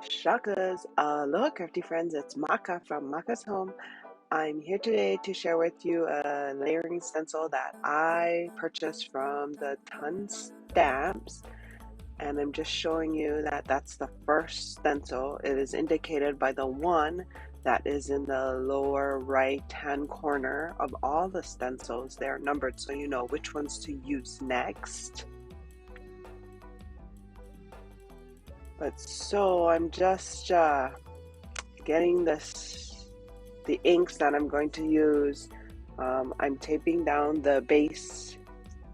Shakas, aloha crafty friends, it's Maka from Makaz Home. I'm here today to share with you a layering stencil that I purchased from the Ton Stamps, and I'm just showing you that that's the first stencil. It is indicated by the one that is in the lower right hand corner of all the stencils. They're numbered so you know which ones to use next. But so I'm just getting the inks that I'm going to use. I'm taping down the base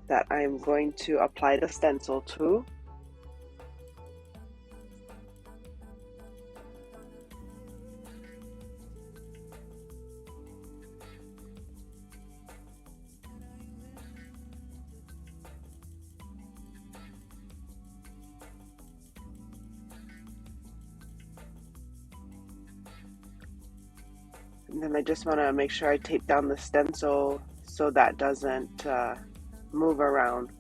that I'm going to apply the stencil to. And then I just want to make sure I tape down the stencil so that doesn't move around.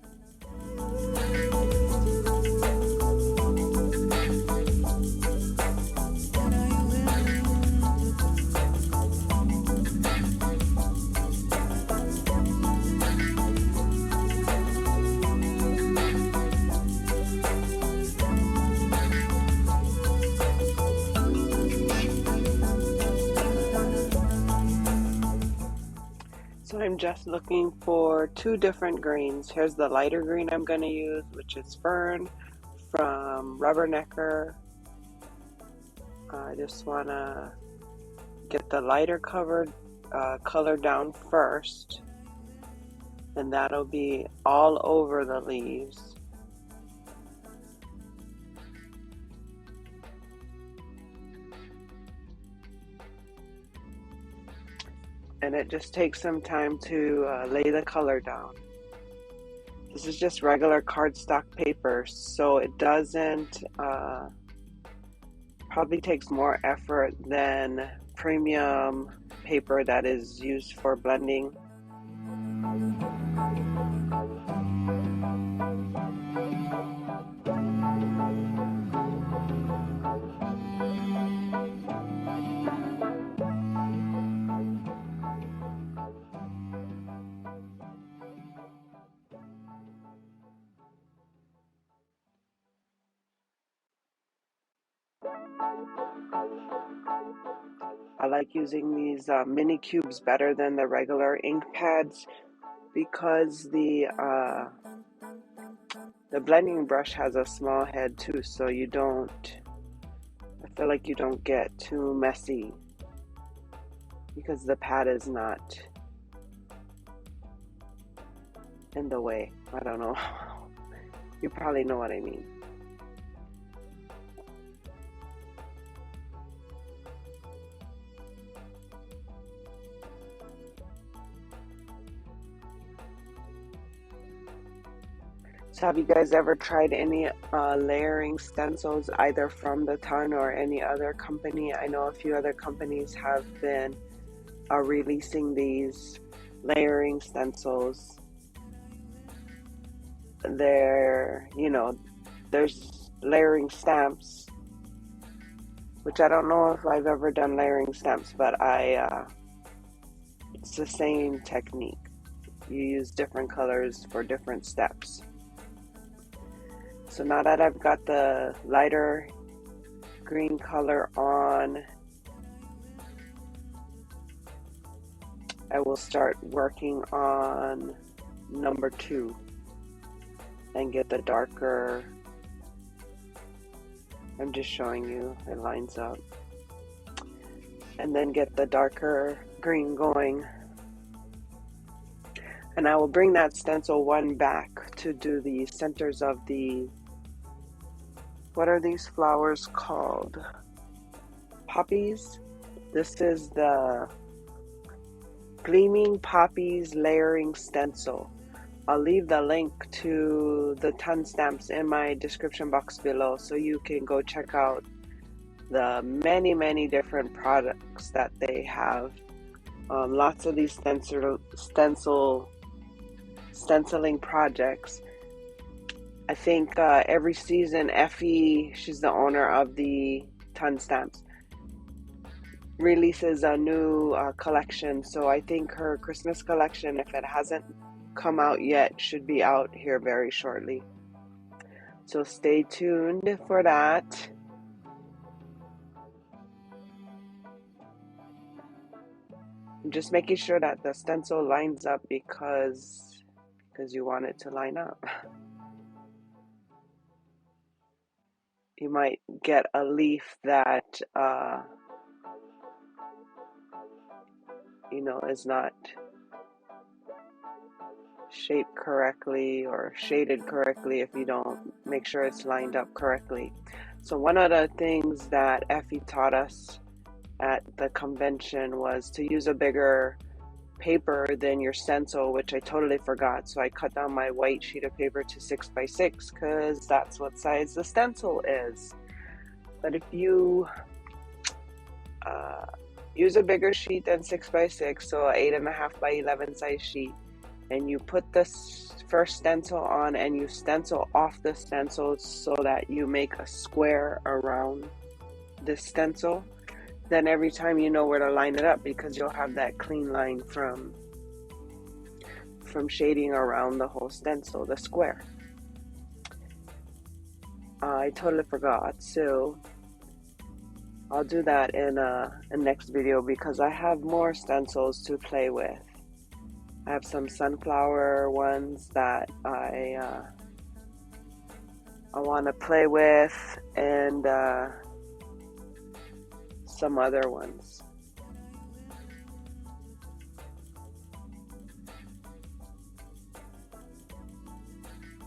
So I'm just looking for two different greens. Here's the lighter green I'm going to use, which is Fern from Rubbernecker. I just want to get the lighter color down first, and that'll be all over the leaves. And it just takes some time to lay the color down. This is just regular cardstock paper, so it doesn't, probably takes more effort than premium paper that is used for blending. I like using these mini cubes better than the regular ink pads because the blending brush has a small head too, so I feel like you don't get too messy because the pad is not in the way. I don't know. You probably know what I mean. So have you guys ever tried any layering stencils either from the Ton or any other company? I know a few other companies have been releasing these layering stencils. There's layering stamps, which I don't know if I've ever done layering stamps, but it's the same technique. You use different colors for different steps. So now that I've got the lighter green color on, I will start working on number 2 and get the darker. I'm just showing you, it lines up. And then get the darker green going. And I will bring that stencil 1 back to do the centers of what are these flowers called? Poppies? This is the Gleaming Poppies layering stencil. I'll leave the link to the Ton Stamps in my description box below so you can go check out the many different products that they have. Lots of these stenciling projects, I think every season, Effie, she's the owner of the Ton Stamps, releases a new collection. So I think her Christmas collection, if it hasn't come out yet, should be out here very shortly. So stay tuned for that. I'm just making sure that the stencil lines up because you want it to line up. You might get a leaf that is not shaped correctly or shaded correctly if you don't make sure it's lined up correctly. So one of the things that Effie taught us at the convention was to use a bigger paper than your stencil, which I totally forgot. So I cut down my white sheet of paper to 6x6 because that's what size the stencil is. But if you use a bigger sheet than 6x6, so an 8.5 by 11 size sheet, and you put this first stencil on and you stencil off the stencil so that you make a square around the stencil, then every time you know where to line it up because you'll have that clean line from shading around the whole stencil, the square. I totally forgot, so I'll do that in a next video because I have more stencils to play with. I have some sunflower ones that I want to play with, and some other ones.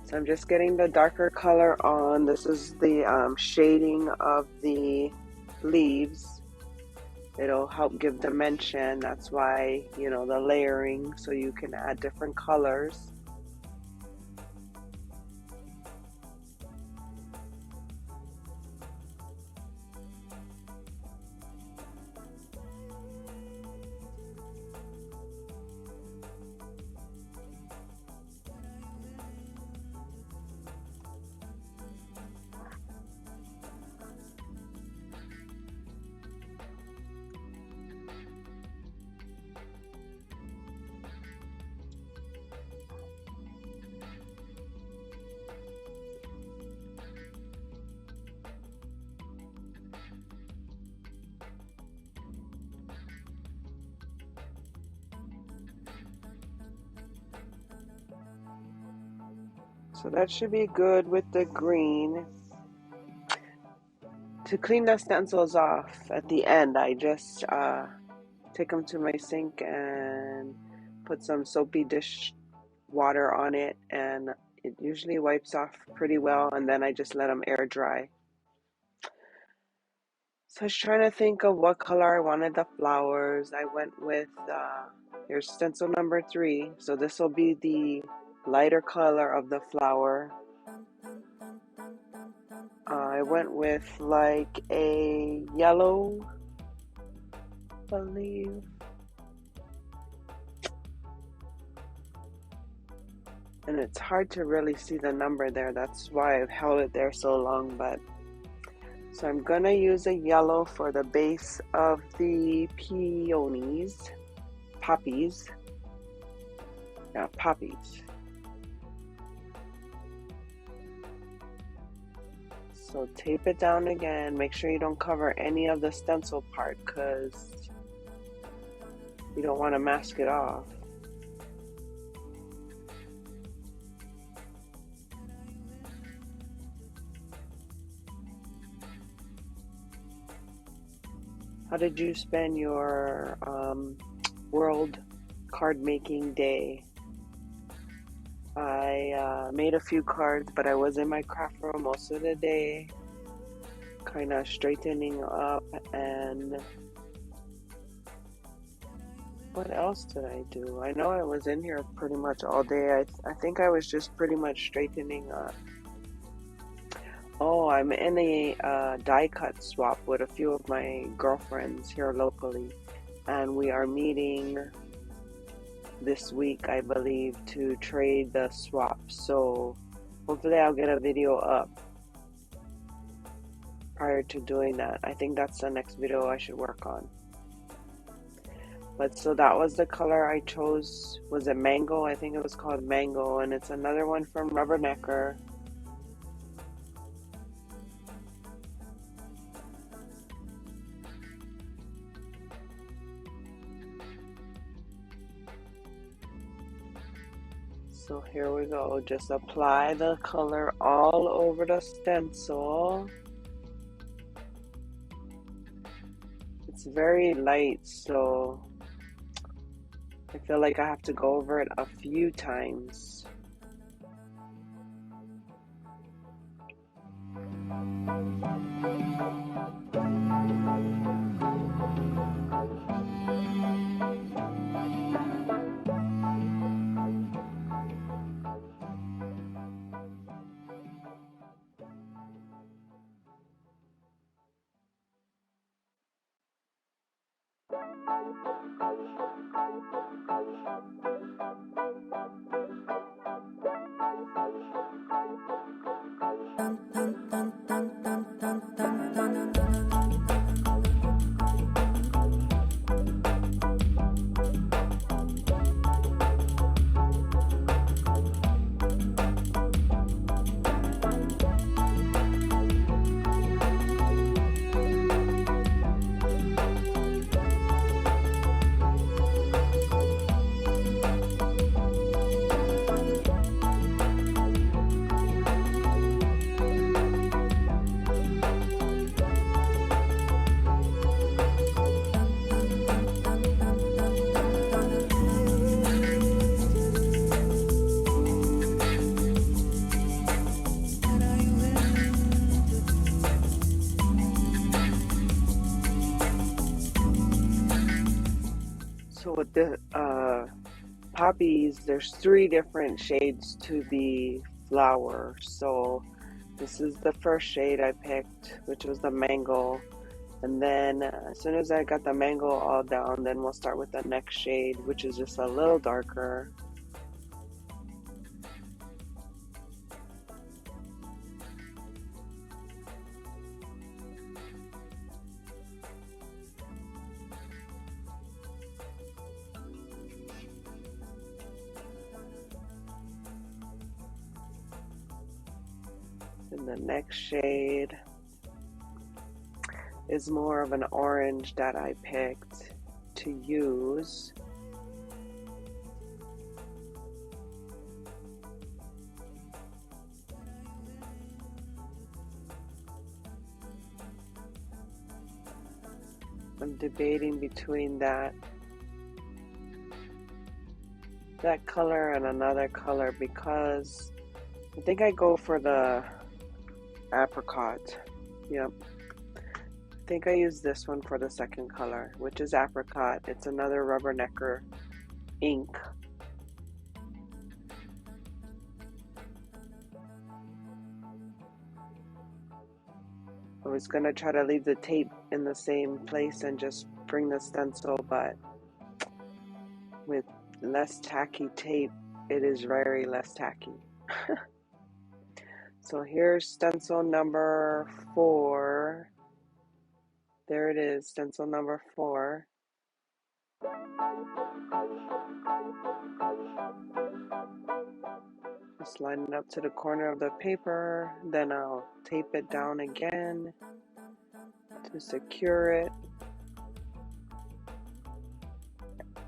So I'm just getting the darker color on. This is the shading of the leaves. It'll help give dimension. That's why, the layering, so you can add different colors. So that should be good with the green. To clean the stencils off at the end, I just take them to my sink and put some soapy dish water on it, and it usually wipes off pretty well, and then I just let them air dry. So I was trying to think of what color I wanted the flowers. I went with here's stencil number 3, so this will be the lighter color of the flower. I went with like a yellow, I believe. And it's hard to really see the number there. That's why I've held it there so long. So I'm gonna use a yellow for the base of the poppies. Yeah, poppies. So tape it down again. Make sure you don't cover any of the stencil part because you don't want to mask it off. How did you spend your World Card Making Day? I made a few cards, but I was in my craft room most of the day, kind of straightening up. And what else did I do? I know I was in here pretty much all day. I think I was just pretty much straightening up. Oh, I'm in a die cut swap with a few of my girlfriends here locally, and we are meeting this week, I believe, to trade the swap. So Hopefully I'll get a video up prior to doing that. I think that's the next video I should work on. But so that was the color I chose. Was it Mango? I think it was called Mango, and it's another one from Rubbernecker. So here we go. Just apply the color all over the stencil. It's very light, so I feel like I have to go over it a few times. So with the poppies, there's 3 different shades to the flower. So this is the first shade I picked, which was the mango. And then as soon as I got the mango all down, then we'll start with the next shade, which is just a little darker. And the next shade is more of an orange that I picked to use. I'm debating between that color and another color because I think I go for the apricot. Yep. I think I use this one for the second color, which is apricot. It's another Rubbernecker ink. I was gonna try to leave the tape in the same place and just bring the stencil, but with less tacky tape, it is very less tacky. So here's stencil number 4. There it is, stencil number 4. Just line it up to the corner of the paper, then I'll tape it down again to secure it.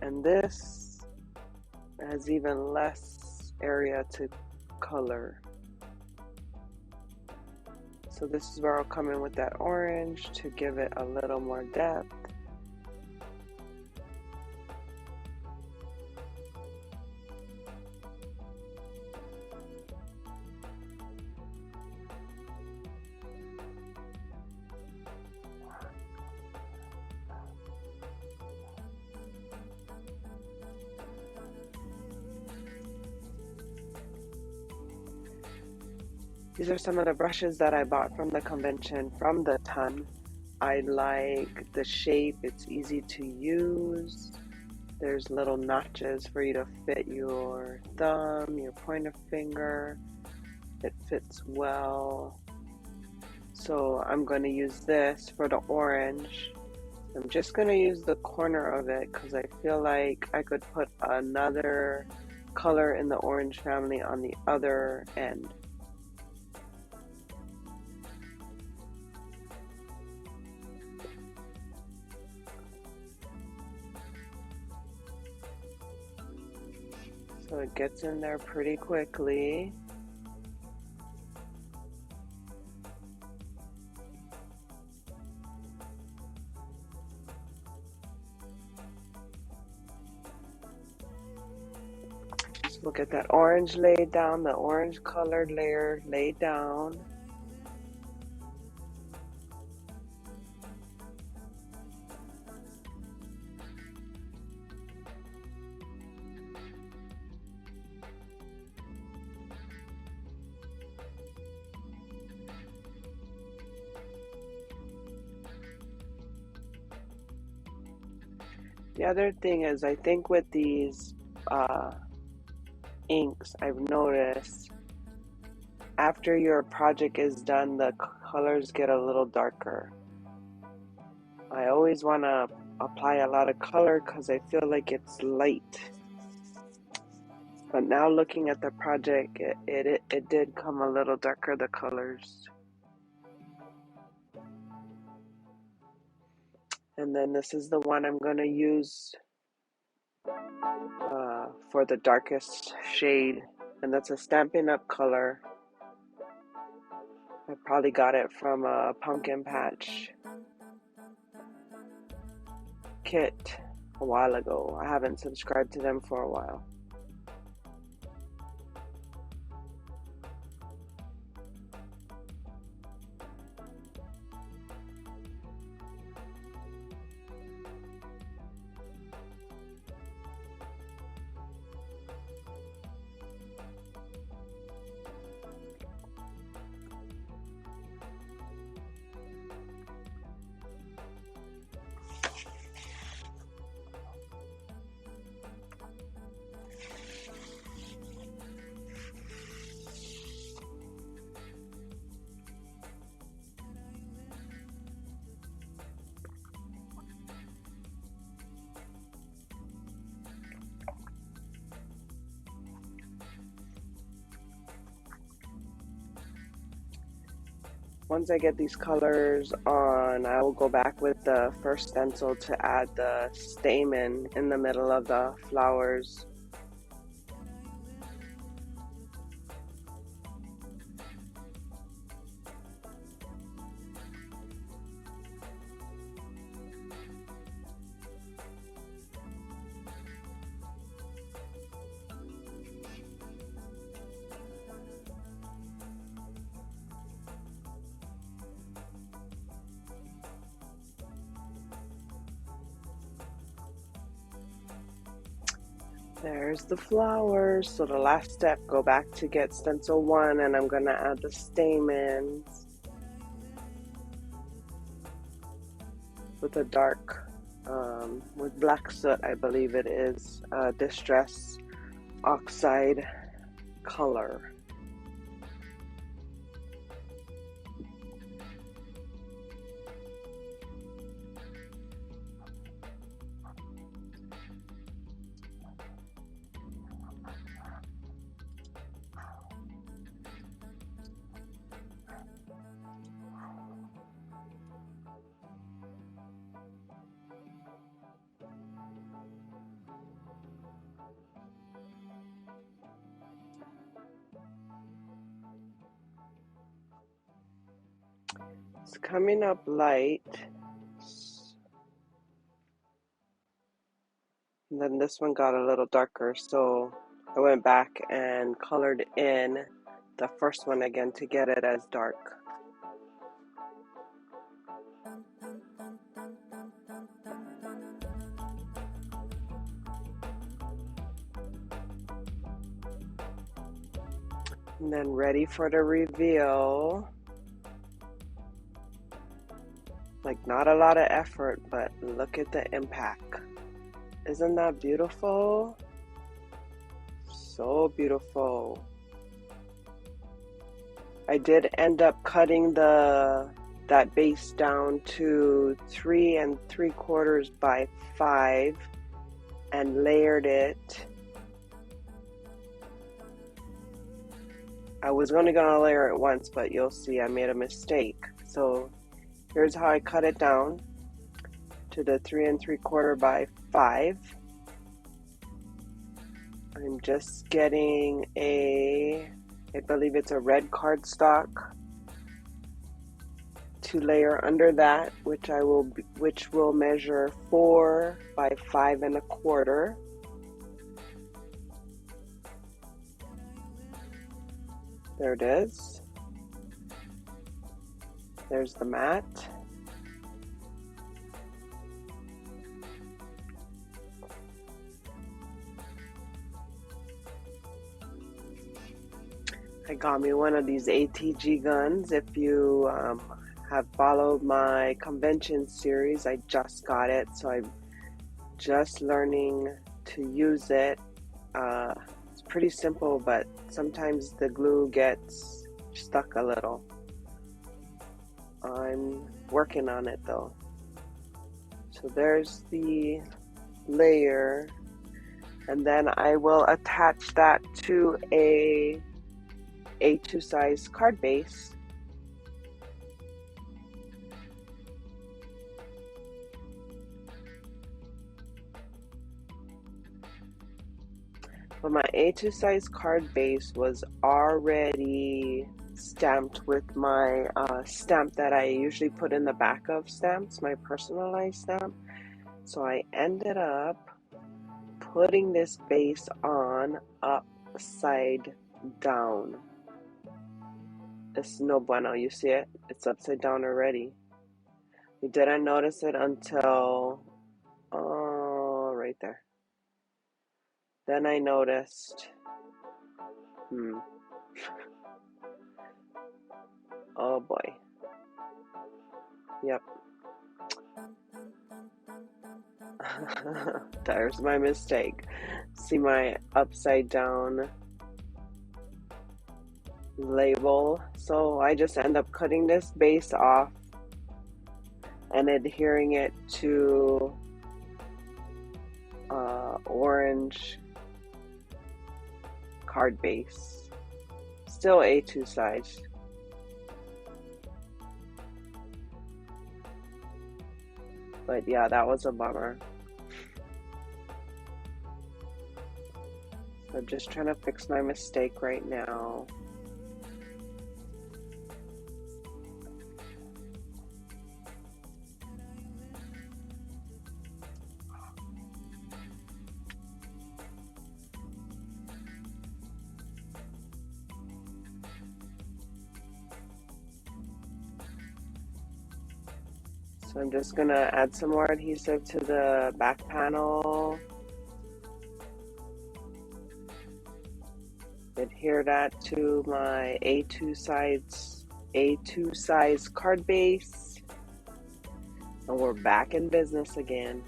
And this has even less area to color. So this is where I'll come in with that orange to give it a little more depth. These are some of the brushes that I bought from the convention, from the ton. I like the shape, it's easy to use. There's little notches for you to fit your thumb, your pointer finger. It fits well. So I'm going to use this for the orange. I'm just going to use the corner of it because I feel like I could put another color in the orange family on the other end. So it gets in there pretty quickly. We'll get that orange laid down, the orange colored layer laid down. The other thing is, I think with these inks, I've noticed after your project is done, the colors get a little darker. I always want to apply a lot of color because I feel like it's light. But now looking at the project, it did come a little darker, the colors. And then this is the one I'm going to use for the darkest shade, and that's a Stampin' Up color. I probably got it from a pumpkin patch kit a while ago. I haven't subscribed to them for a while. Once I get these colors on, I will go back with the first stencil to add the stamen in the middle of the flowers. There's the flowers. So the last step, go back to get stencil 1, and I'm gonna add the stamens with a dark, with black soot, I believe it is, distress oxide color. It's coming up light. And then this one got a little darker, so I went back and colored in the first one again to get it as dark. And then ready for the reveal. Like, not a lot of effort, but look at the impact. Isn't that beautiful? So beautiful. I did end up cutting that base down to 3 3/4 by 5 and layered it. I was only gonna layer it once, but you'll see I made a mistake. So here's how I cut it down to the 3 3/4 by 5. I'm just getting I believe it's a red cardstock to layer under that, which will measure 4 by 5 1/4. There it is. There's the mat. I got me one of these ATG guns. If you have followed my convention series, I just got it, so I'm just learning to use it. It's pretty simple, but sometimes the glue gets stuck a little. I'm working on it though. So there's the layer, and then I will attach that to a A2 size card base. But my A2 size card base was already stamped with my stamp that I usually put in the back of stamps, my personalized stamp. So I ended up putting this base on upside down. It's no bueno, you see it? It's upside down already. We didn't notice it until right there. Then I noticed, oh boy. Yep. There's my mistake. See my upside down label. So I just end up cutting this base off and adhering it to orange card base. Still A2 size. But yeah, that was a bummer. So I'm just trying to fix my mistake right now. So I'm just gonna add some more adhesive to the back panel. Adhere that to my A2 size card base. And we're back in business again.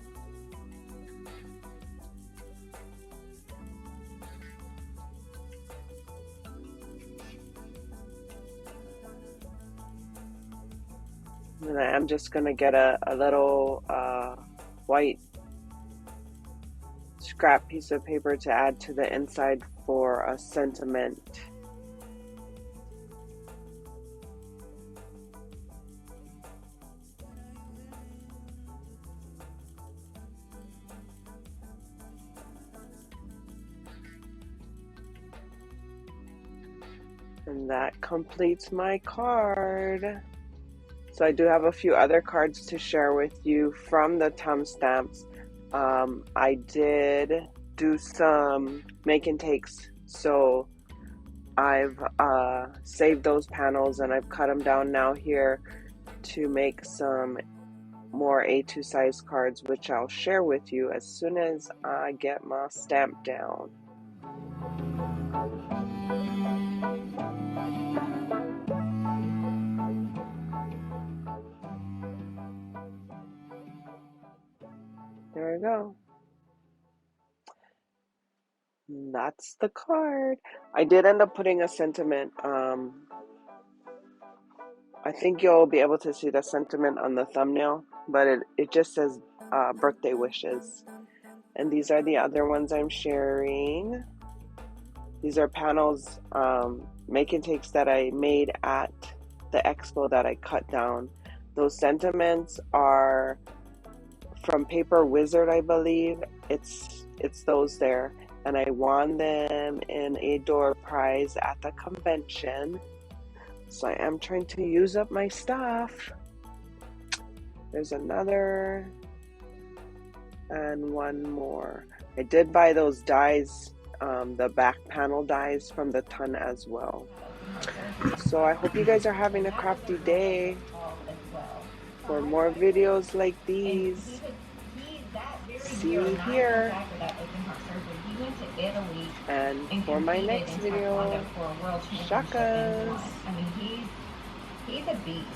And I'm just gonna get a little white scrap piece of paper to add to the inside for a sentiment. And that completes my card. So I do have a few other cards to share with you from the Tum Stamps. I did do some make and takes, so I've saved those panels and I've cut them down now here to make some more A2 size cards, which I'll share with you as soon as I get my stamp down. There we go. That's the card. I did end up putting a sentiment I think you'll be able to see the sentiment on the thumbnail, but it just says birthday wishes. And these are the other ones I'm sharing. These are panels, make and takes that I made at the expo that I cut down. Those sentiments are from Paper Wizard, I believe. It's those there. And I won them in a door prize at the convention. So I am trying to use up my stuff. There's another and one more. I did buy those dies, the back panel dies from the ton as well. So I hope you guys are having a crafty day. For more videos like these, see you here. And for my next video, shakas. I mean, he's a beast.